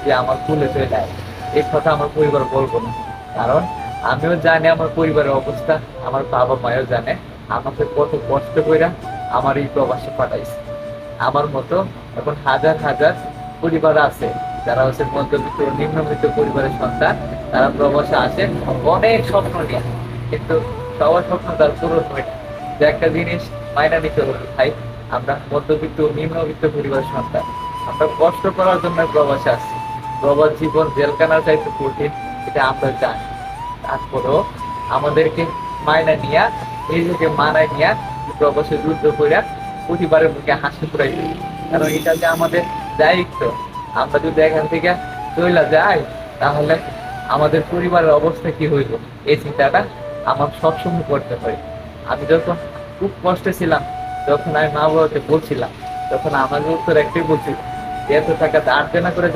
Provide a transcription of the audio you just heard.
যে আমার কুলে চলে যায়, এই কথা আমার পরিবার বলবো না। কারণ আমিও জানি আমার পরিবারের অবস্থা, আমার বাবা মাও জানে আমাকে কত কষ্ট করে আমার এই প্রবাসে পাঠাইছে। আমার মতো এখন হাজার হাজার পরিবার আছে যারা হচ্ছে মধ্যবিত্ত ও নিম্নবিত্ত পরিবারের সন্তান, তারা প্রবাসে আসে অনেক স্বপ্ন নিয়ে, কিন্তু সবার স্বপ্ন তার পূরণ হয় না। যে একটা জিনিস মাইনা নিতে হলো ভাই, আমরা মধ্যবিত্ত ও নিম্নবিত্ত পরিবারের সন্তান, আমরা কষ্ট করার জন্য প্রবাসে আসছি। প্রবাস জীবন জেলখানার চাইতে কঠিন, এটা আমরা জানি। তারপরেও আমাদেরকে মাইনা নিয়া, নিজেকে মানায় নিয়া প্রবাসে যুদ্ধ করে পরিবারের মুখে হাসি ফুরাই দিই। কারণ এটা যে আমাদের দায়িত্ব। আমরা যদি এখান থেকে চলে যাই, তাহলে আমাদের পরিবারের অবস্থা কি হইব, এই চিন্তাটা আমার সবসময় করতে হয়। আমি যখন খুব কষ্টে ছিলাম, যখন আমি মা বাবাকে বলছিলাম, তখন আমাদের উত্তর একটাই বলছিল, এত টাকা ধার দেনা করে